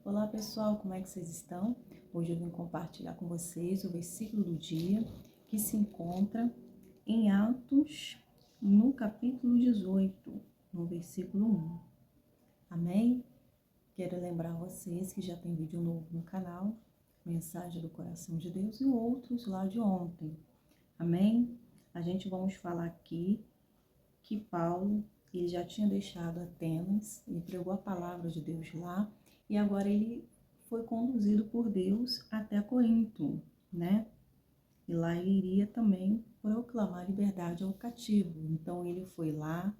Olá pessoal, como é que vocês estão? Hoje eu vim compartilhar com vocês o versículo do dia que se encontra em Atos, no capítulo 18, no versículo 1. Amém? Quero lembrar vocês que já tem vídeo novo no canal, Mensagem do Coração de Deus e outros lá de ontem. Amém? A gente vamos falar aqui que Paulo, ele já tinha deixado Atenas, ele pregou a palavra de Deus lá, e agora ele foi conduzido por Deus até Corinto, né? E lá ele iria também proclamar liberdade ao cativo. Então ele foi lá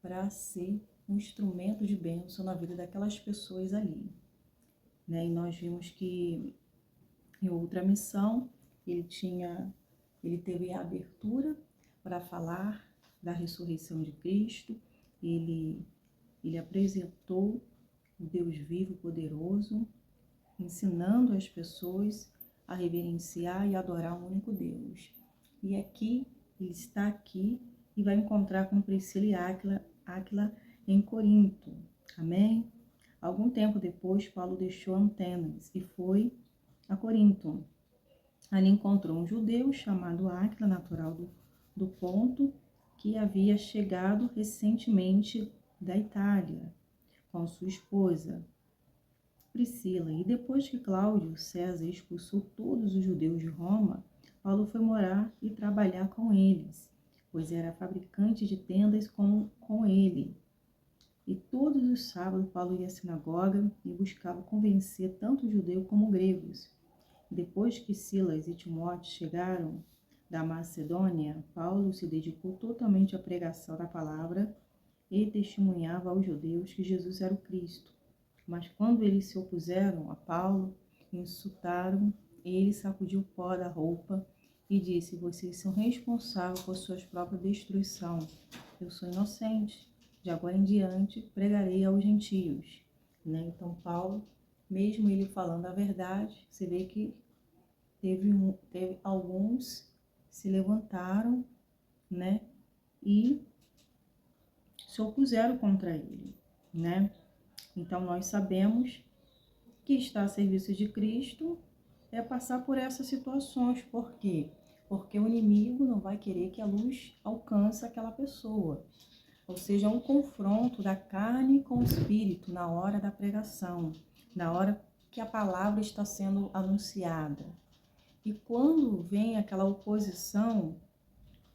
para ser um instrumento de bênção na vida daquelas pessoas ali, né? E nós vimos que em outra missão ele teve a abertura para falar da ressurreição de Cristo. Ele apresentou o Deus vivo e poderoso, ensinando as pessoas a reverenciar e adorar um único Deus. E aqui, ele está aqui e vai encontrar com Priscila e Áquila em Corinto. Amém? Algum tempo depois, Paulo deixou Atenas e foi a Corinto. Ali encontrou um judeu chamado Áquila, natural do Ponto, que havia chegado recentemente da Itália, com sua esposa Priscila. E depois que Cláudio César expulsou todos os judeus de Roma, Paulo foi morar e trabalhar com eles, pois era fabricante de tendas com ele. E todos os sábados Paulo ia à sinagoga e buscava convencer tanto judeus como gregos. Depois que Silas e Timóteo chegaram da Macedônia, Paulo se dedicou totalmente à pregação da palavra e testemunhava aos judeus que Jesus era o Cristo. Mas quando eles se opuseram a Paulo, insultaram, ele sacudiu o pó da roupa e disse: vocês são responsáveis por sua própria destruição. Eu sou inocente. De agora em diante, pregarei aos gentios. Né? Então, Paulo, mesmo ele falando a verdade, você vê que teve alguns que se levantaram, né? E se opuseram contra ele, né? Então, nós sabemos que estar a serviço de Cristo é passar por essas situações. Por quê? Porque o inimigo não vai querer que a luz alcance aquela pessoa. Ou seja, um confronto da carne com o espírito na hora da pregação, na hora que a palavra está sendo anunciada. E quando vem aquela oposição,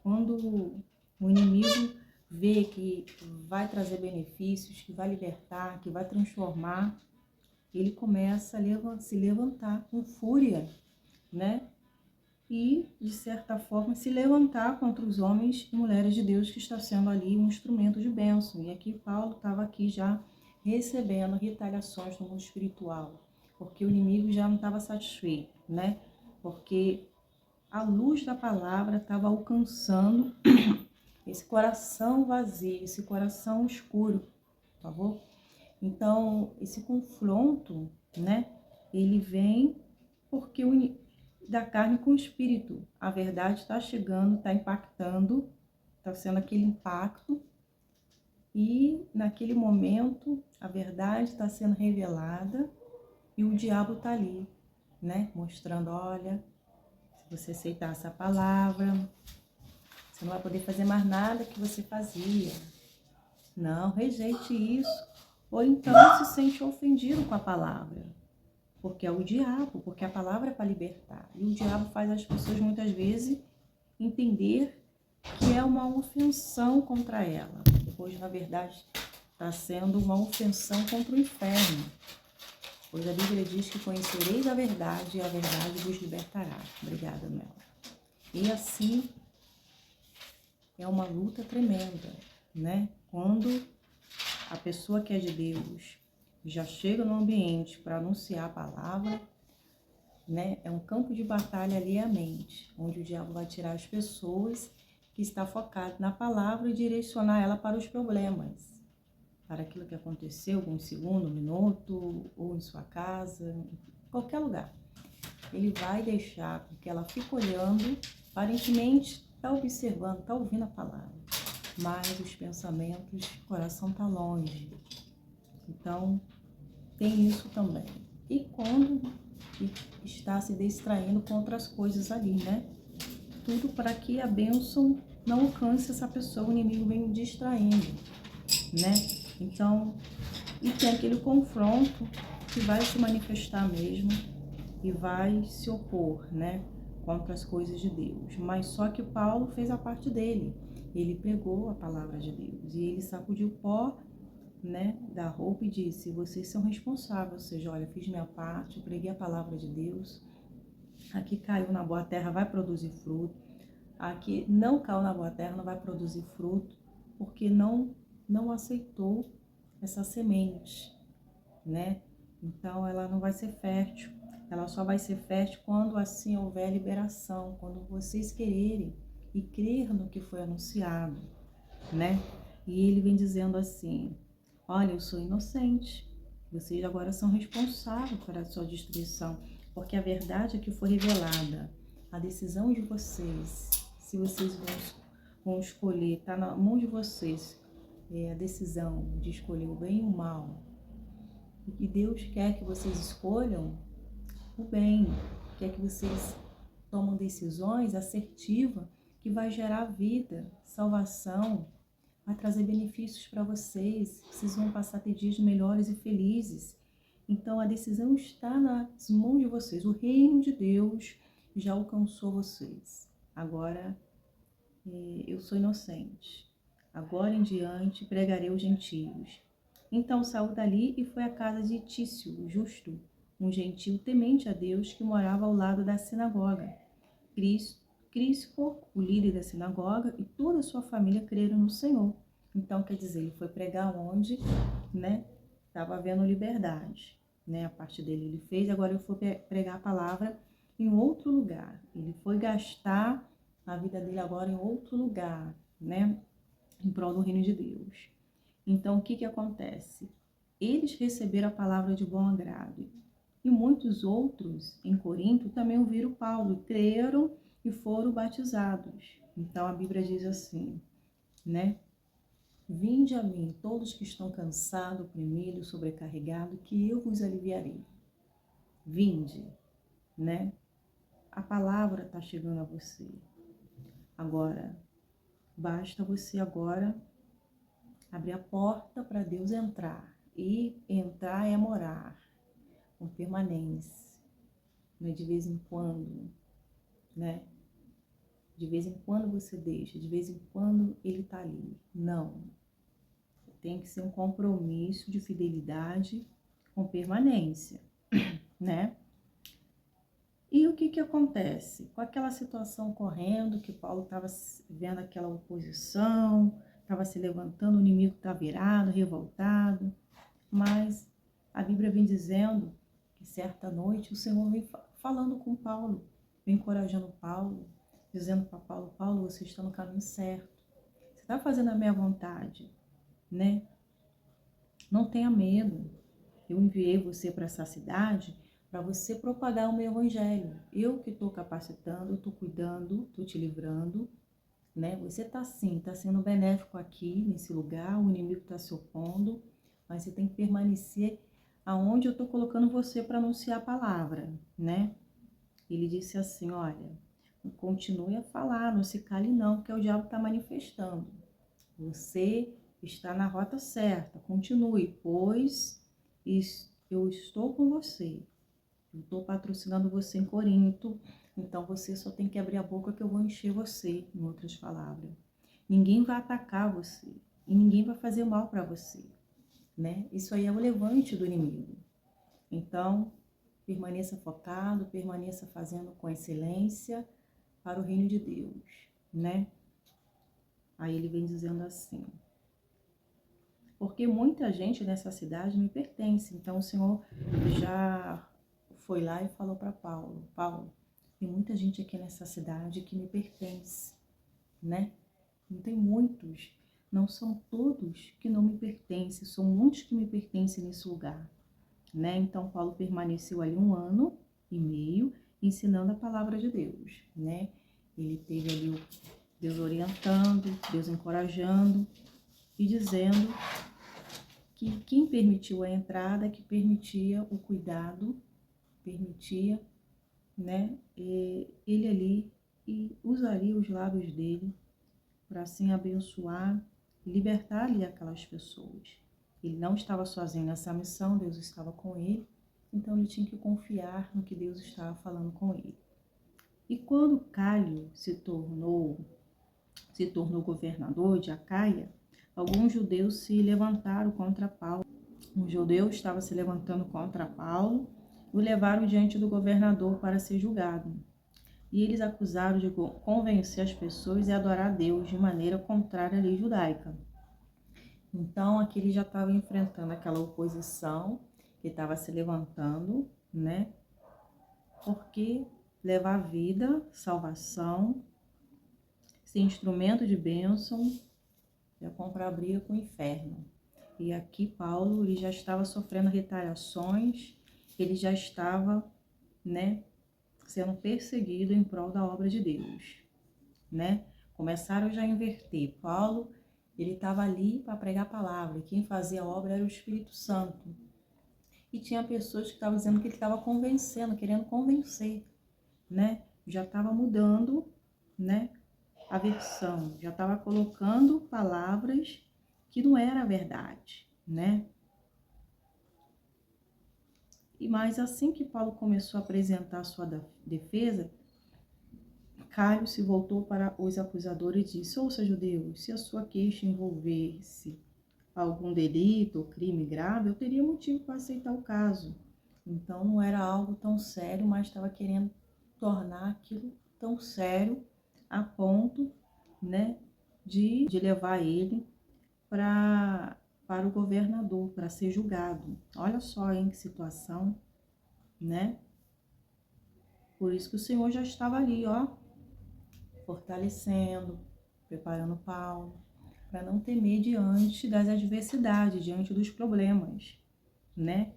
quando o inimigo vê que vai trazer benefícios, que vai libertar, que vai transformar, ele começa a se levantar com fúria, né? E, de certa forma, se levantar contra os homens e mulheres de Deus que está sendo ali um instrumento de bênção. E aqui Paulo estava aqui já recebendo retaliações no mundo espiritual, porque o inimigo já não estava satisfeito, né? Porque a luz da palavra estava alcançando esse coração vazio, esse coração escuro, por favor? Então, esse confronto, né, ele vem porque da carne com o espírito. A verdade está chegando, está impactando, está sendo aquele impacto, e naquele momento a verdade está sendo revelada e o diabo está ali, né, mostrando, olha, se você aceitar essa palavra, você não vai poder fazer mais nada que você fazia. Não, rejeite isso. Ou então se sente ofendido com a palavra. Porque é o diabo, porque a palavra é para libertar. E o diabo faz as pessoas muitas vezes entender que é uma ofensão contra ela. Pois na verdade está sendo uma ofensão contra o inferno. Pois a Bíblia diz que conhecereis a verdade e a verdade vos libertará. Obrigada, Mel. E assim é uma luta tremenda, né? Quando a pessoa que é de Deus já chega no ambiente para anunciar a palavra, né? É um campo de batalha ali a mente, onde o diabo vai tirar as pessoas que está focado na palavra e direcionar ela para os problemas, para aquilo que aconteceu em um segundo, um minuto, ou em sua casa, em qualquer lugar. Ele vai deixar que ela fique olhando, aparentemente está observando, está ouvindo a palavra, mas os pensamentos, o coração está longe. Então, tem isso também. E quando está se distraindo com outras coisas ali, né? Tudo para que a bênção não alcance essa pessoa, o inimigo vem distraindo, né? Então, e tem aquele confronto que vai se manifestar mesmo e vai se opor, né? Contra as coisas de Deus. Mas só que Paulo fez a parte dele. Ele pegou a palavra de Deus e ele sacudiu o pó, né, da roupa e disse: vocês são responsáveis. Ou seja, olha, fiz minha parte, preguei a palavra de Deus. Aqui caiu na boa terra, vai produzir fruto. Aqui não caiu na boa terra, não vai produzir fruto, porque não aceitou essa semente, né? Então ela não vai ser fértil. Ela só vai ser fértil quando assim houver liberação, quando vocês quererem e crer no que foi anunciado, né? E ele vem dizendo assim: olha, eu sou inocente. Vocês agora são responsáveis por a sua destruição, porque a verdade é que foi revelada. A decisão de vocês, se vocês vão escolher, está na mão de vocês, a decisão de escolher o bem e o mal. E Deus quer que vocês escolham o bem, quer que vocês tomem decisões assertivas que vai gerar vida, salvação, vai trazer benefícios para vocês vão passar a ter dias melhores e felizes. Então a decisão está nas mãos de vocês, o reino de Deus já alcançou vocês. Agora eu sou inocente, agora em diante pregarei os gentios. Então saiu dali e foi à casa de Tício, o justo, um gentio temente a Deus que morava ao lado da sinagoga. Crispo, o líder da sinagoga, e toda a sua família creram no Senhor. Então, quer dizer, ele foi pregar onde, né, estava havendo liberdade, né, a parte dele ele fez, agora ele foi pregar a palavra em outro lugar. Ele foi gastar a vida dele agora em outro lugar, né, em prol do reino de Deus. Então, o que acontece? Eles receberam a palavra de bom agrado. E muitos outros em Corinto também ouviram Paulo, creram e foram batizados. Então, a Bíblia diz assim, né? Vinde a mim, todos que estão cansados, oprimidos, sobrecarregados, que eu vos aliviarei. Vinde, né? A palavra está chegando a você. Agora, basta você agora abrir a porta para Deus entrar. E entrar é morar, com permanência, né? De vez em quando, né? De vez em quando você deixa, de vez em quando ele está ali. Não. Tem que ser um compromisso de fidelidade com permanência, né? E o que acontece? Com aquela situação correndo, que Paulo estava vendo aquela oposição, estava se levantando, o inimigo está virado, revoltado, mas a Bíblia vem dizendo que certa noite o Senhor vem falando com Paulo, vem encorajando Paulo, dizendo para Paulo: Paulo, você está no caminho certo, você está fazendo a minha vontade, né? Não tenha medo, eu enviei você para essa cidade para você propagar o meu evangelho. Eu que estou capacitando, estou cuidando, estou te livrando, né? Você está sim, está sendo benéfico aqui nesse lugar, o inimigo está se opondo, mas você tem que permanecer aonde eu estou colocando você para anunciar a palavra, né? Ele disse assim: olha, continue a falar, não se cale não, porque o diabo está manifestando. Você está na rota certa, continue, pois eu estou com você. Eu estou patrocinando você em Corinto, então você só tem que abrir a boca que eu vou encher você, em outras palavras. Ninguém vai atacar você e ninguém vai fazer mal para você, né? Isso aí é o levante do inimigo. Então, permaneça focado, permaneça fazendo com excelência para o reino de Deus, né? Aí ele vem dizendo assim: porque muita gente nessa cidade me pertence. Então o Senhor já foi lá e falou para Paulo: Paulo, tem muita gente aqui nessa cidade que me pertence, né? Não tem muitos, não são todos que não me pertencem, são muitos que me pertencem nesse lugar, né? Então Paulo permaneceu ali 1 ano e meio ensinando a palavra de Deus, né? Ele teve ali Deus orientando, Deus encorajando e dizendo que quem permitiu a entrada, que permitia o cuidado, permitia, né, ele ali, e usaria os lábios dele para assim abençoar, libertar ali aquelas pessoas. Ele não estava sozinho nessa missão, Deus estava com ele, então ele tinha que confiar no que Deus estava falando com ele. E quando Galio se tornou governador de Acaia, alguns judeus se levantaram contra Paulo. Um judeu estava se levantando contra Paulo e o levaram diante do governador para ser julgado. E eles acusaram de convencer as pessoas a adorar a Deus de maneira contrária à lei judaica. Então, aqui ele já estava enfrentando aquela oposição que estava se levantando, né? Porque levar vida, salvação, ser instrumento de bênção, já comprar briga com o inferno. E aqui Paulo, ele já estava sofrendo retaliações, ele já estava, né, sendo perseguido em prol da obra de Deus, né? Começaram já a inverter. Paulo, ele estava ali para pregar a palavra, e quem fazia a obra era o Espírito Santo. E tinha pessoas que estavam dizendo que ele estava convencendo, querendo convencer, né? Já estava mudando, né, a versão, já estava colocando palavras que não era a verdade, né? E mais assim que Paulo começou a apresentar a sua defesa, Caio se voltou para os acusadores e disse: ouça, judeus, se a sua queixa envolver-se algum delito ou crime grave, eu teria motivo para aceitar o caso. Então não era algo tão sério, mas estava querendo tornar aquilo tão sério a ponto, né, de levar ele para o governador, para ser julgado. Olha só, em que situação, né? Por isso que o Senhor já estava ali, ó, fortalecendo, preparando Paulo, para não temer diante das adversidades, diante dos problemas, né?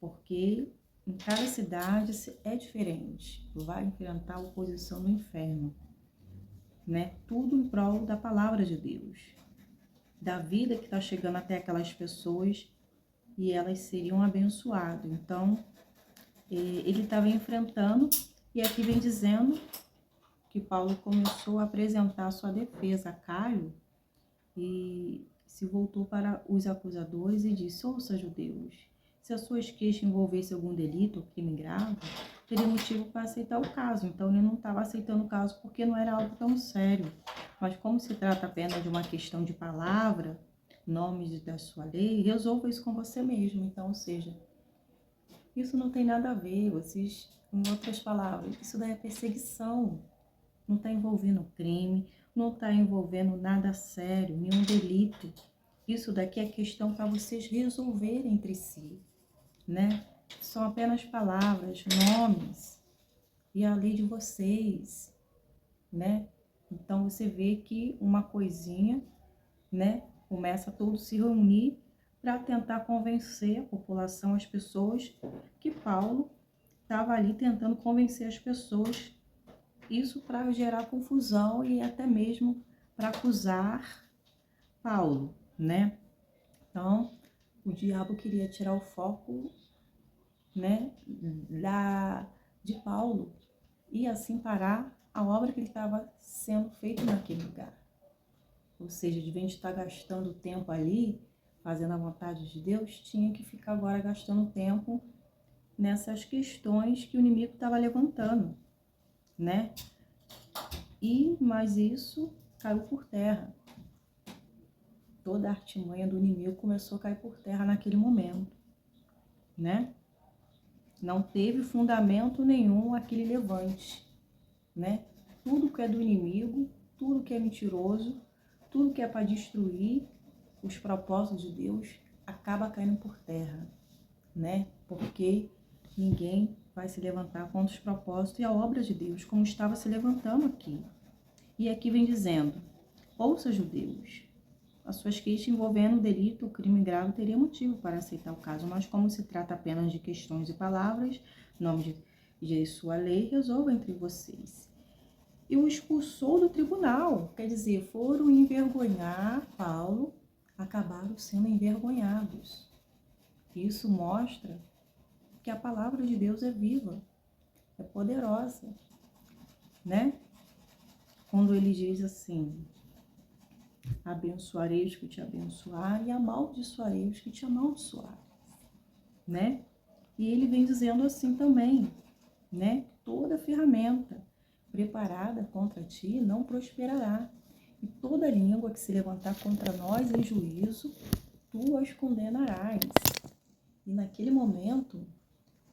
Porque em cada cidade é diferente, vai enfrentar a oposição do inferno, né? Tudo em prol da palavra de Deus, da vida que está chegando até aquelas pessoas e elas seriam abençoadas. Então, ele estava enfrentando, e aqui vem dizendo que Paulo começou a apresentar a sua defesa a Caio e se voltou para os acusadores e disse: ouça, judeus, se as suas queixas envolvessem algum delito ou crime grave, teria motivo para aceitar o caso. Então ele não estava aceitando o caso porque não era algo tão sério. Mas como se trata apenas de uma questão de palavra, nomes da sua lei, resolva isso com você mesmo. Então, ou seja, isso não tem nada a ver, vocês, em outras palavras, isso daí é perseguição. Não está envolvendo crime, não está envolvendo nada sério, nenhum delito. Isso daqui é questão para vocês resolverem entre si, né? São apenas palavras, nomes e a lei de vocês, né? Então você vê que uma coisinha, né, começa a todos se reunir para tentar convencer a população, as pessoas, que Paulo estava ali tentando convencer as pessoas. Isso para gerar confusão e até mesmo para acusar Paulo, né? Então, o diabo queria tirar o foco, né, de Paulo e assim parar a obra que ele estava sendo feita naquele lugar. Ou seja, de vez de estar gastando tempo ali, fazendo a vontade de Deus, tinha que ficar agora gastando tempo nessas questões que o inimigo estava levantando, né? Mas isso caiu por terra. Toda a artimanha do inimigo começou a cair por terra naquele momento, né? Não teve fundamento nenhum aquele levante, né? Tudo que é do inimigo, tudo que é mentiroso, tudo que é para destruir os propósitos de Deus, acaba caindo por terra, né? Porque ninguém vai se levantar contra os propósitos e a obra de Deus, como estava se levantando aqui. E aqui vem dizendo: ouça, judeus, as suas queixas envolvendo delito ou crime grave teria motivo para aceitar o caso, mas como se trata apenas de questões e palavras, nome de sua lei, resolva entre vocês. E o expulsou do tribunal, quer dizer, foram envergonhar Paulo acabaram sendo envergonhados. Isso mostra que a palavra de Deus é viva, é poderosa, né? Quando ele diz assim: abençoarei os que te abençoarem e amaldiçoarei os que te amaldiçoarem, né? E ele vem dizendo assim também, né? Toda ferramenta preparada contra ti não prosperará, e toda língua que se levantar contra nós em juízo, tu as condenarás. E naquele momento,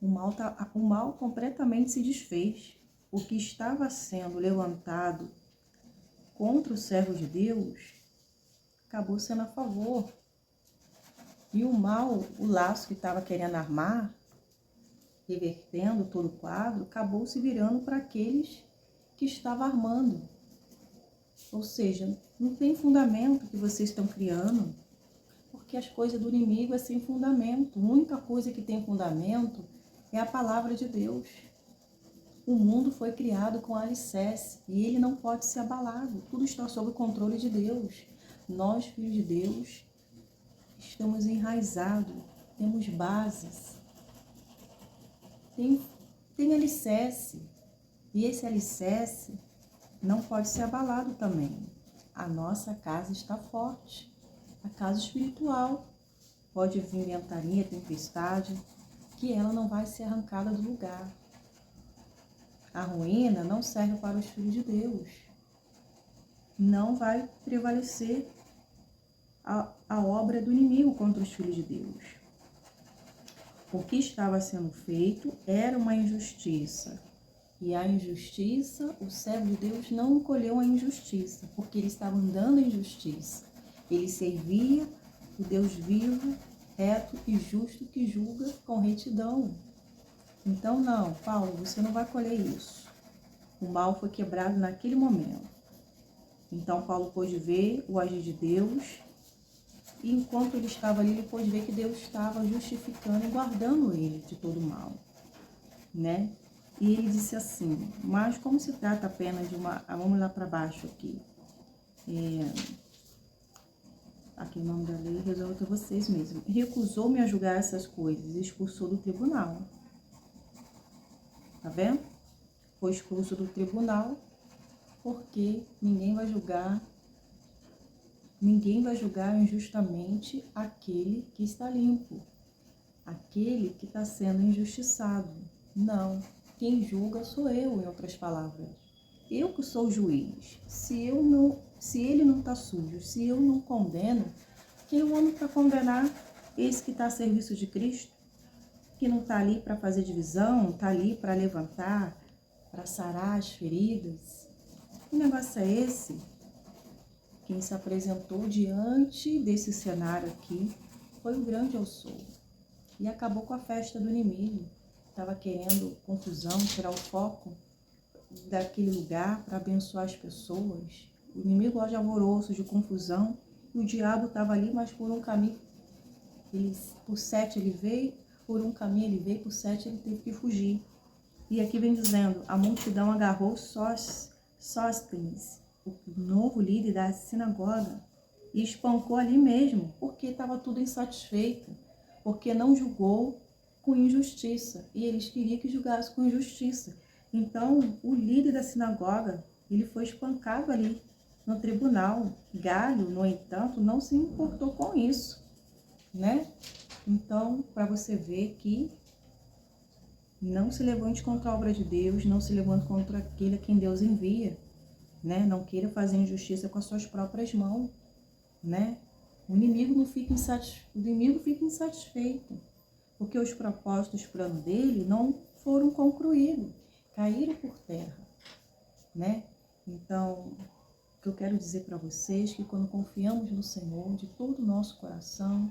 o mal completamente se desfez. O que estava sendo levantado contra o servo de Deus acabou sendo a favor. E o mal, o laço que estava querendo armar, revertendo todo o quadro, acabou se virando para aqueles que estavam armando. Ou seja, não tem fundamento que vocês estão criando, porque as coisas do inimigo é sem fundamento. A única coisa que tem fundamento é a palavra de Deus. O mundo foi criado com alicerce e ele não pode ser abalado. Tudo está sob o controle de Deus. Nós, filhos de Deus, estamos enraizados, temos bases, tem alicerce. E esse alicerce não pode ser abalado também. A nossa casa está forte, a casa espiritual. Pode vir ventania, tempestade, que ela não vai ser arrancada do lugar. A ruína não serve para os filhos de Deus. Não vai prevalecer a obra do inimigo contra os filhos de Deus. O que estava sendo feito era uma injustiça. E a injustiça, o servo de Deus não encolheu a injustiça, porque ele estava andando em justiça. Ele servia o Deus vivo, reto e justo, que julga com retidão. Então, não, Paulo, você não vai colher isso. O mal foi quebrado naquele momento. Então, Paulo pôde ver o agir de Deus, e enquanto ele estava ali, ele pôde ver que Deus estava justificando e guardando ele de todo mal, né? E ele disse assim: mas como se trata apenas de uma... Vamos lá para baixo aqui. Aqui o nome da lei, resolve para vocês mesmos. Recusou-me a julgar essas coisas, expulsou do tribunal. Tá vendo? Foi expulso do tribunal, porque ninguém vai julgar injustamente aquele que está limpo, aquele que está sendo injustiçado. Não. Quem julga sou eu, em outras palavras. Eu que sou o juiz. Se ele não está sujo, se eu não condeno, quem eu amo para condenar? Esse que está a serviço de Cristo, que não está ali para fazer divisão, está ali para levantar, para sarar as feridas. Que negócio é esse? Quem se apresentou diante desse cenário aqui foi o grande eu sou. E acabou com a festa do inimigo. Estava querendo confusão, tirar o foco daquele lugar para abençoar as pessoas. O inimigo gosta de alvoroço, de confusão. E o diabo estava ali, mas por um caminho. Por 7 ele veio, por um caminho ele veio, por 7 ele teve que fugir. E aqui vem dizendo, a multidão agarrou Sóstenes, o novo líder da sinagoga, e espancou ali mesmo, porque estava tudo insatisfeito, porque não julgou com injustiça, e eles queriam que julgasse com injustiça. Então, o líder da sinagoga, ele foi espancado ali no tribunal. Galho, no entanto, não se importou com isso, né? Então, para você ver que não se levante contra a obra de Deus, não se levante contra aquele a quem Deus envia, né? Não queira fazer injustiça com as suas próprias mãos, né? O inimigo fica insatisfeito, porque os propósitos, os planos dele não foram concluídos, caíram por terra, né? Então, o que eu quero dizer para vocês é que quando confiamos no Senhor de todo o nosso coração,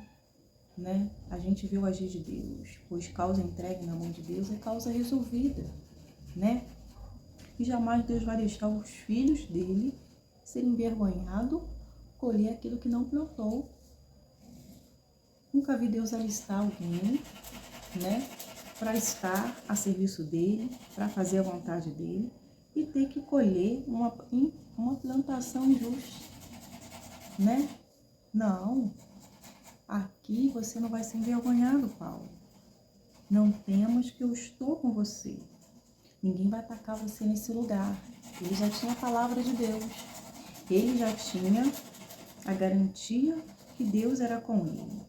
né, a gente vê o agir de Deus, pois causa entregue na mão de Deus é causa resolvida, né? E jamais Deus vai deixar os filhos dele serem envergonhados, colher aquilo que não plantou. Nunca vi Deus alistar alguém, né, para estar a serviço dele, para fazer a vontade dele e ter que colher uma plantação injusta, né? Não. aqui você não vai ser envergonhado, Paulo. Não temas que eu estou com você. Ninguém vai atacar você nesse lugar. Ele já tinha a palavra de Deus. Ele já tinha a garantia que Deus era com ele.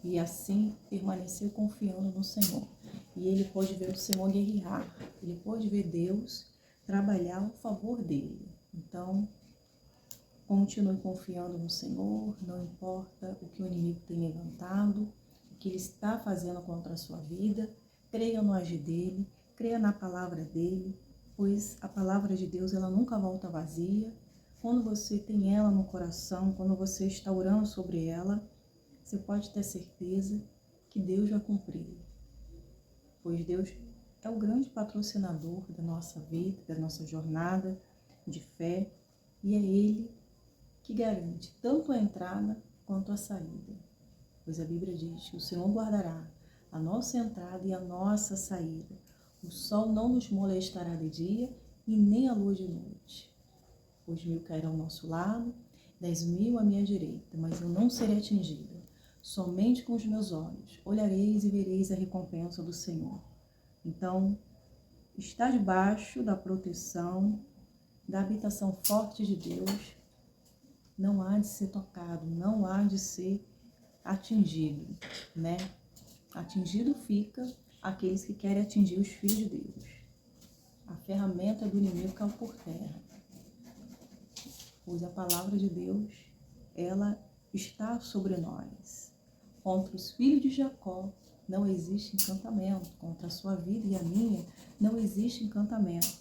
E assim permaneceu confiando no Senhor. E ele pôde ver o Senhor guerrear. Ele pôde ver Deus trabalhar a favor dele. Então, continue confiando no Senhor. Não importa o que o inimigo tem levantado, o que ele está fazendo contra a sua vida. Creia no agir dele. Creia na palavra dele. Pois a palavra de Deus, ela nunca volta vazia. Quando você tem ela no coração, quando você está orando sobre ela, você pode ter certeza que Deus vai cumprir. Pois Deus é o grande patrocinador da nossa vida, da nossa jornada de fé. E é Ele que garante tanto a entrada quanto a saída. Pois a Bíblia diz que o Senhor guardará a nossa entrada e a nossa saída. O sol não nos molestará de dia e nem a lua de noite. Pois 1000 cairão ao nosso lado, 10.000 à minha direita, mas eu não serei atingida. Somente com os meus olhos olhareis e vereis a recompensa do Senhor. Então, está debaixo da proteção, da habitação forte de Deus, não há de ser tocado, não há de ser atingido, né? Atingido fica aqueles que querem atingir os filhos de Deus. A ferramenta do inimigo caiu por terra. Pois a palavra de Deus, ela está sobre nós. Contra os filhos de Jacó não existe encantamento. Contra a sua vida e a minha não existe encantamento.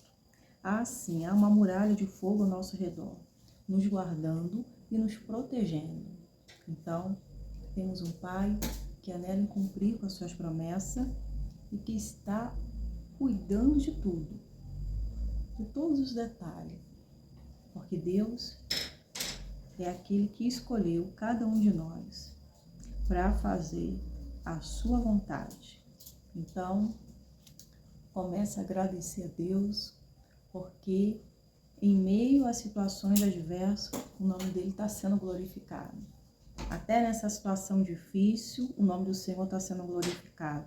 Assim, há uma muralha de fogo ao nosso redor, nos guardando e nos protegendo. Então, temos um Pai que anela em cumprir com as suas promessas e que está cuidando de tudo, de todos os detalhes. Porque Deus é aquele que escolheu cada um de nós para fazer a sua vontade. Então, comece a agradecer a Deus, porque em meio a situações adversas, o nome dele está sendo glorificado. Até nessa situação difícil, o nome do Senhor está sendo glorificado.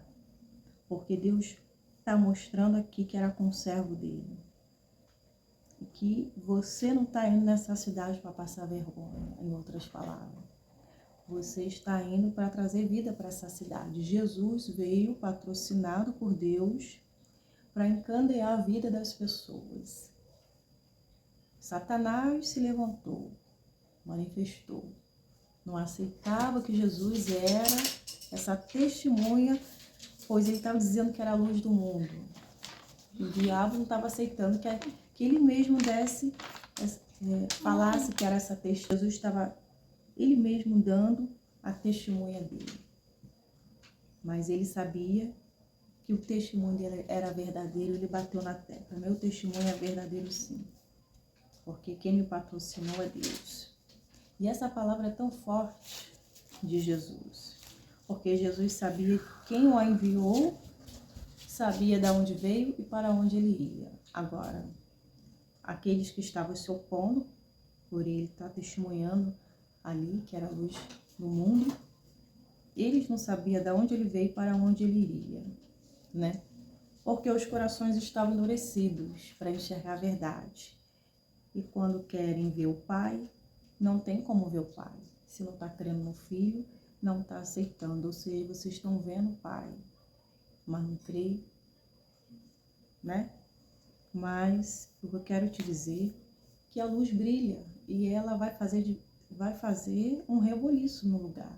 Porque Deus está mostrando aqui que era conservo dele. E que você não está indo nessa cidade para passar vergonha, em outras palavras. Você está indo para trazer vida para essa cidade. Jesus veio patrocinado por Deus para encandear a vida das pessoas. Satanás se levantou, manifestou. Não aceitava que Jesus era essa testemunha, pois ele estava dizendo que era a luz do mundo. O diabo não estava aceitando que ele mesmo falasse que era essa testemunha. Jesus estava ele mesmo dando a testemunha dele. Mas ele sabia que o testemunho dele era verdadeiro, ele bateu na tecla. Meu testemunho é verdadeiro sim, porque quem me patrocinou é Deus. E essa palavra é tão forte de Jesus, porque Jesus sabia quem o enviou, sabia de onde veio e para onde ele ia. Agora, aqueles que estavam se opondo, por ele estar testemunhando ali, que era a luz do mundo, eles não sabiam de onde ele veio e para onde ele iria, né? Porque os corações estavam endurecidos para enxergar a verdade. E quando querem ver o Pai, não tem como ver o Pai. Se não está crendo no Filho, não está aceitando. Ou seja, vocês estão vendo o Pai, mas não creem, né? Mas o que eu quero te dizer é que a luz brilha e ela vai fazer um reboliço no lugar.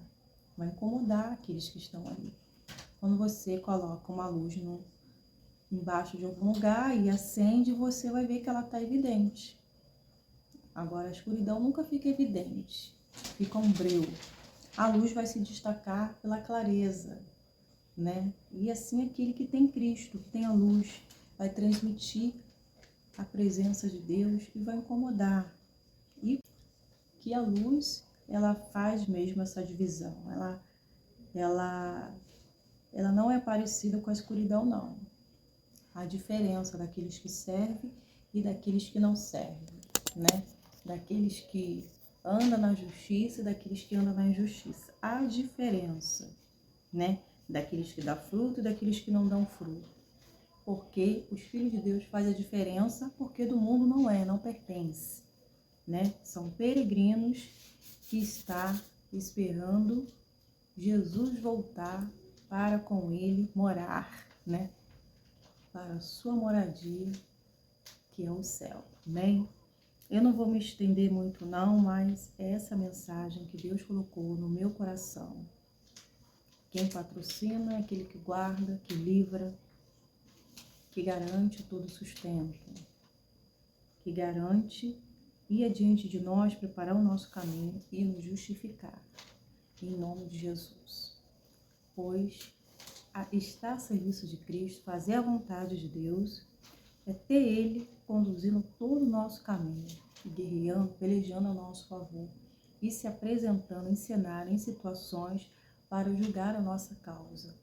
Vai incomodar aqueles que estão ali. Quando você coloca uma luz embaixo de algum lugar e acende, você vai ver que ela está evidente. Agora, a escuridão nunca fica evidente, fica um breu. A luz vai se destacar pela clareza, né? E assim aquele que tem Cristo, que tem a luz, vai transmitir a presença de Deus e vai incomodar. E que a luz, ela faz mesmo essa divisão. Ela não é parecida com a escuridão, não. A diferença daqueles que servem e daqueles que não servem, né? Daqueles que anda na justiça e daqueles que andam na injustiça. Há diferença, né? Daqueles que dão fruto e daqueles que não dão fruto. Porque os filhos de Deus fazem a diferença, porque do mundo não pertence, né? São peregrinos que está esperando Jesus voltar para com ele morar, né? Para a sua moradia, que é o céu, amém? Eu não vou me estender muito não, mas é essa mensagem que Deus colocou no meu coração. Quem patrocina é aquele que guarda, que livra, que garante todo o sustento, que garante ir adiante de nós, preparar o nosso caminho e nos justificar, em nome de Jesus. Pois estar a serviço de Cristo, fazer a vontade de Deus, é ter Ele conduzindo todo o nosso caminho, guerreando, pelejando a nosso favor e se apresentando em cenário, em situações para julgar a nossa causa.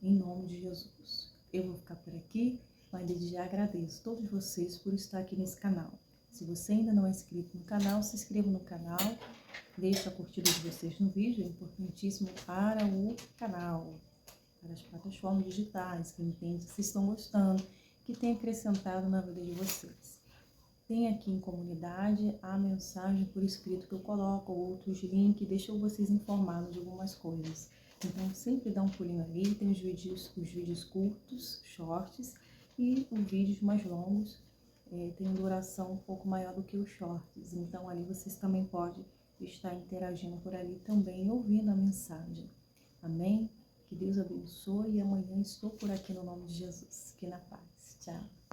Em nome de Jesus. Eu vou ficar por aqui, mas desde já agradeço a todos vocês por estar aqui nesse canal. Se você ainda não é inscrito no canal, se inscreva no canal, deixe a curtida de vocês no vídeo, é importantíssimo para o canal, para as plataformas digitais, que entendem que vocês estão gostando, que tem acrescentado na vida de vocês. Tem aqui em comunidade a mensagem por escrito que eu coloco, outros links, deixo vocês informados de algumas coisas. Então sempre dá um pulinho ali, tem os vídeos curtos, shorts, e os vídeos mais longos tem duração um pouco maior do que os shorts. Então ali vocês também podem estar interagindo por ali também, ouvindo a mensagem. Amém? Que Deus abençoe e amanhã estou por aqui no nome de Jesus. Fique na paz. Tchau.